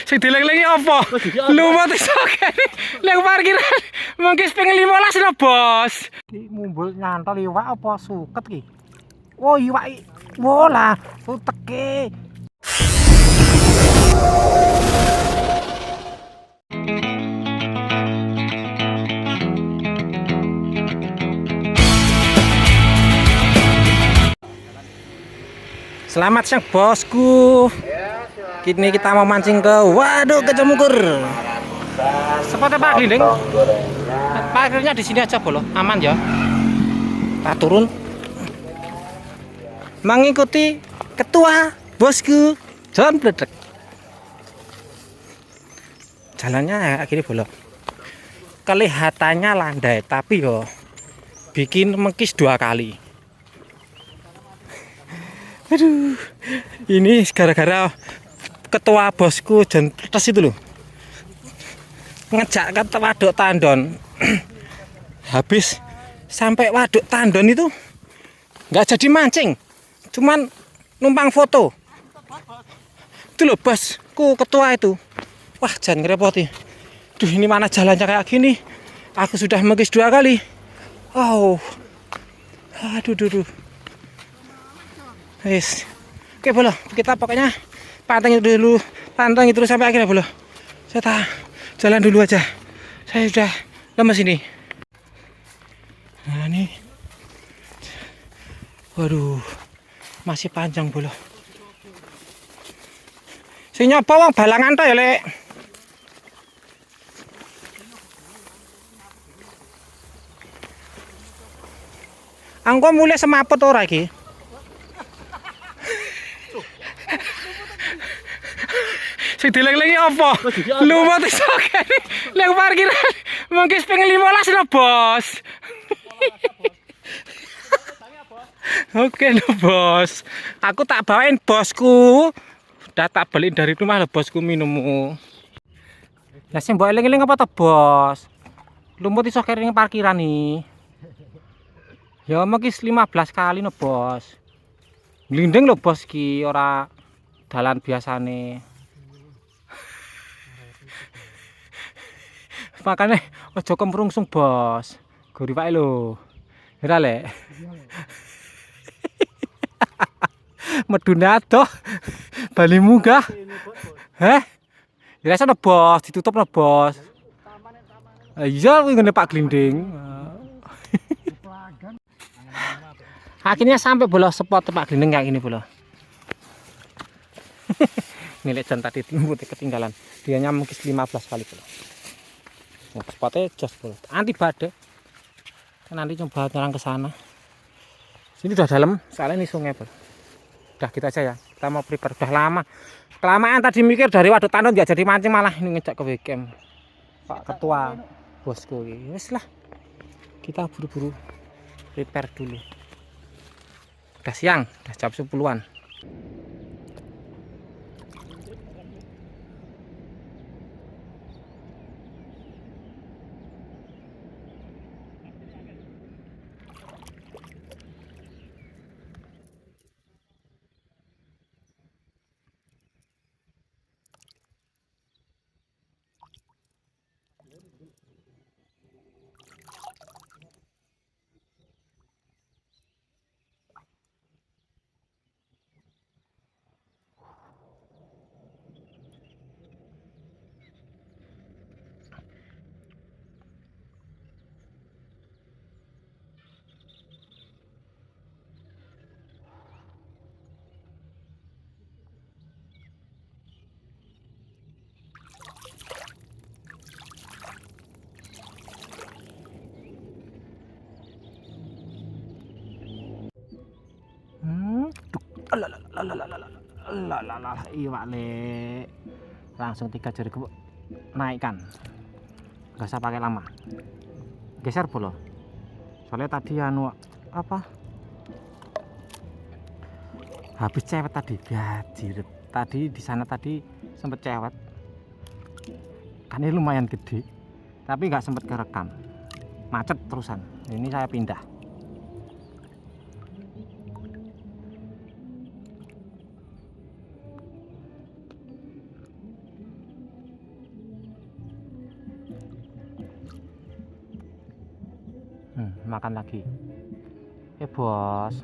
Sing dileng-lengi apa? Lumut iso kene. Lek parkiran mengkis pengen 15 lho, Bos. Iki mumbul nyantol iwak apa suket ki? Oh, iwak iki. Wolah, uteke. Selamat siang bosku. Kini kita mau mancing ke waduk Kecamukar. Sepatnya Pak Glinding. Parkirnya di sini aja bolo, aman ya. Kita turun. Mengikuti ketua bosku John Bledek. Jalannya kayak gini bolo. Kelihatannya landai tapi yo bikin mengkis 2 kali. Aduh, ini gara-gara ketua bosku John Bledek itu loh. Ngejak ke waduk Tandon. Habis sampai waduk Tandon itu nggak jadi mancing, cuman numpang foto. Itu loh bosku ketua itu. Wah, jangan ngerepoti. Duh, ini mana jalannya kayak gini? Aku sudah mengkis 2 kali. Oh, aduh. Yes. Oke bolo, kita pokoknya panteng dulu sampai akhirnya bolo. Saya jalan dulu aja. Saya sudah lemes ini. Nah ini, waduh, masih panjang bolo. Si nyoba wong balangan ta ya lek. Angko mulai semaput ora iki? Sing dileng-lengi apa? Lumut iso kene. Lek parkiran mengkis pengen 15 lho, Bos. Oke lho, Bos. Aku tak bawain bosku. Udah tak beliin dari rumah lho, bosku minummu. Lah sing mbok eling-eling apa to, Bos? Lumut iso kene ning parkiran nih. Ya mengkis 15 kali no, Bos. Glinding lho, Bos ki ora dalan biasane. Makanya ojo kemrungsung, Bos. Gori wae lho. Ora lek. Medune adoh. Bali munggah. Heh. Ya sono, Bos, ditutup no, Bos. Iya kuwi ngene Pak Glinding. Akhirnya sampai bola spot Pak Glinding kayak gini bola. Milik John tadi ketinggalan. Dianya mungkin 15 kali bola. Spotnya jos bola. Anti badai. Nanti coba jalan ke sana. Sini udah dalam, soalnya ini sungai bola. Udah kita aja ya. Kita mau prepare. Udah lama. Kelamaan tadi mikir dari waduk Tandon nggak jadi mancing, malah ini ngejak ke weekend. Pak Ketua bosku. Wes lah. Kita buru-buru prepare dulu. Udah siang, udah jam 10-an. Iwak le langsung 3 jari naikkan, nggak usah pakai lama, geser bolo. Soalnya tadi anu apa habis cewek tadi gajir tadi di sana tadi sempet cewek kan, ini lumayan gede tapi nggak sempet kerekam, macet terusan. Ini saya pindah. makan lagi. Bos.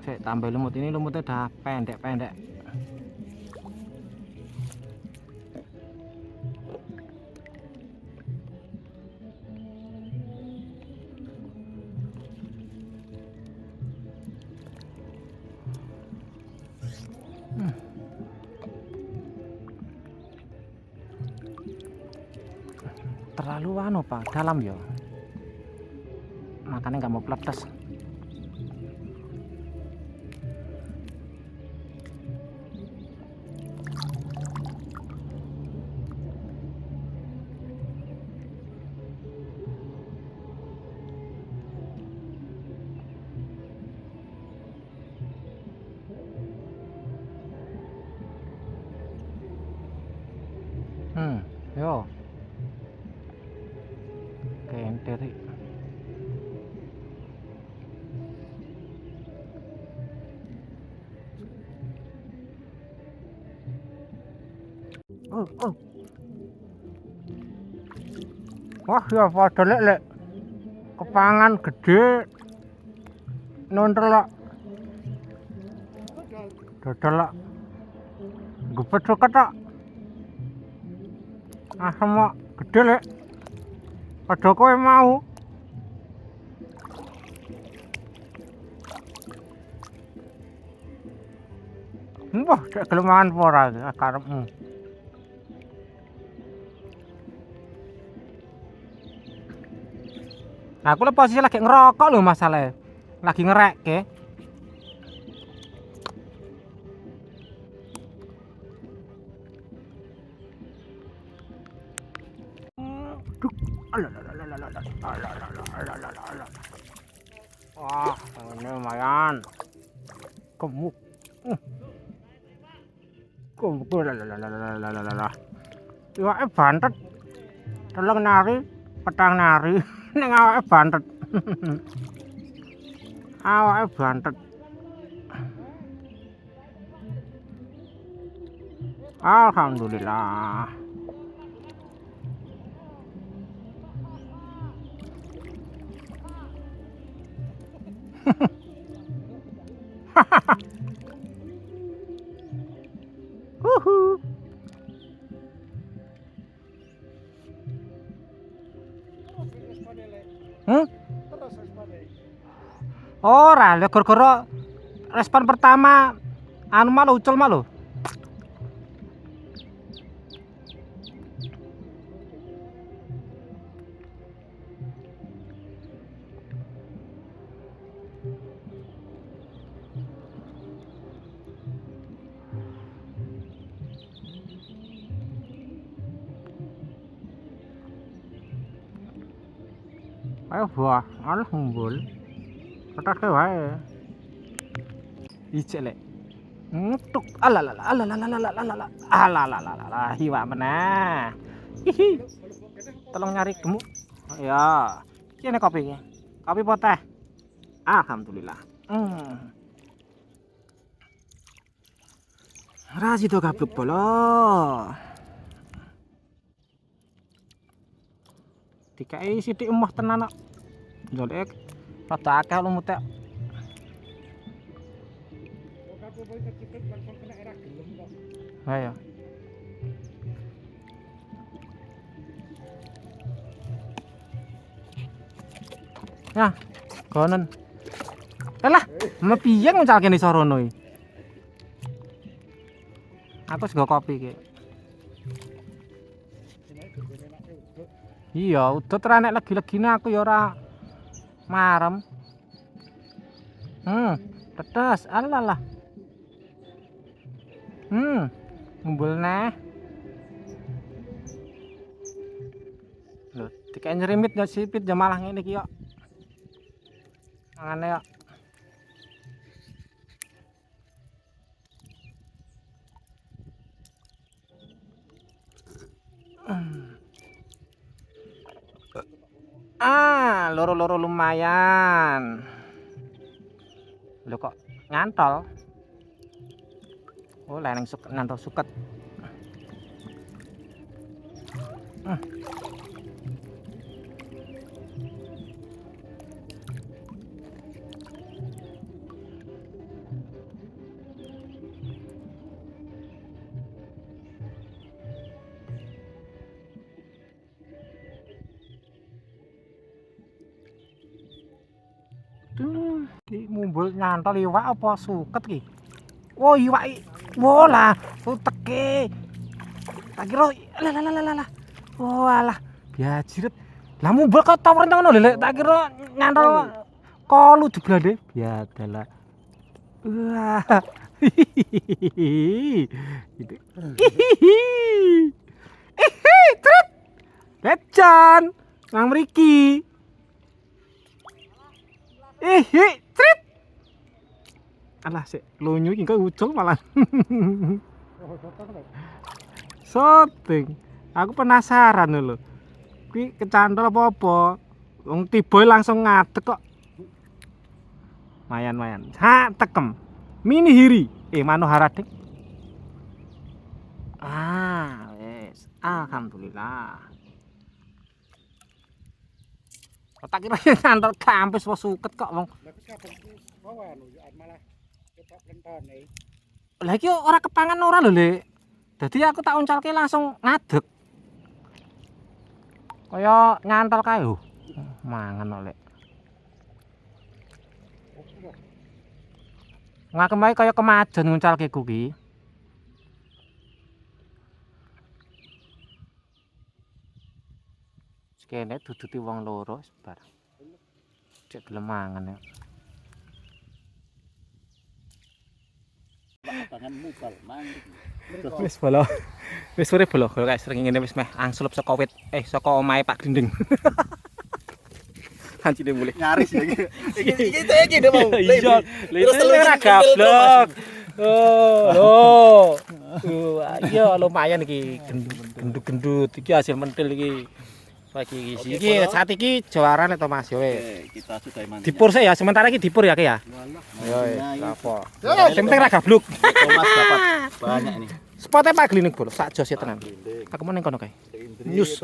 Saya tambah lumut, ini lumutnya udah pendek-pendek. Terlalu Pak, dalam ya. Makanya nggak mau peletes. Yo. Kenteri. Oh. Wah, ya pada lek kepangan gede. Nonton lah. Dodol lah. Gupet suket tak. Sama gede lek. Padha kowe mau. Wah, cek kelemahan ora karepmu. Nah, aku posisi lagi ngerokok loh masalahnya. Lagi ngerekke. Wah, ini lumayan. Gemuk. Gemuk. Iwake bantet. Teleng nari, petang nari. Ning awake bantet. Awake bantet. Alhamdulillah. Ora, lek gara-gara respon pertama anu malu ucul malu. Ayo buah, alah ngumbul. Petake wae. Ijek lek. Ngutuk. Alalala. Hiwa meneh. Hihi. Tolong nyari gemuk. Ya. Kene kopinya. Kopi poteh. Alhamdulillah. Rasido gablek bolo. Dikai sithik emoh tenan kok. Njolek rada akeh lumute. Ayo. Nah, konen. Lah, mepiye ngucalke ni sorono iki. Aku sego kopi iki. Iya, udut ra nek legi-legine aku ya ora marem. Tetes. Alalah. Ngumbul neh. Lho, dikek nyerimit ya sipit ya malah ngene iki kok. Mangane kok. Loro-loro lumayan. Lho kok nyantol. Oh, leneng suket nyantol suket. Tuh, ki mumbul nyantol iwak apa suket ki? Oh, iwak. Wo lah, teke. Tak kira lah. Oh, alah. Biajiret. Lah mumbul kok tawuran ngono lho, Lek. Tak kira nyantol kolu jeblade. Biadalah. Wah. Gitu. Tret. Becan. Nang mriki. Tret. Alah sik lunyu iki kok ucul malah. Soting. Aku penasaran lho. Kuwi kecantol apa-apa. Wong tiba langsung ngadeg kok. Mayan. Ha, tekem. Mini hiri. Manohara Dik. Ah, wes. Alhamdulillah. Tak kira nyantol kampus wis suket kok wong. Lah iki ora kepangan ora lho, Lek. Dadi aku tak uncalke langsung ngadeg. Kaya nyantol kae lho. Mangan kok, Lek. Ngakemae kaya kemajon nguncalke ku ki. Kene duduti wong loro sebar. Cek gelem mangan ya. Wis bolo. Wis sore bolo, kalau guys sering ngene wis meh angsulep saka wit saka omahe Pak Glinding. Hancine mulih. Nyaris ya iki. Iki dia mau. Iya, terus ora gablok. Oh, lho. Iya lumayan iki gendut-gendut iki hasil mentil iki. Iki saat iki jawaran to Mas yo wis. Kita sudah mantap. Dipur ya, sementara iki dipur ya ki ya. Yo wis, apa. Sing penting ra gabluk. Mas dapat banyak ini. Spotnya Pak Glinding bolo, sak jos ya tenan. Aku mau ning kono kae. Nyus.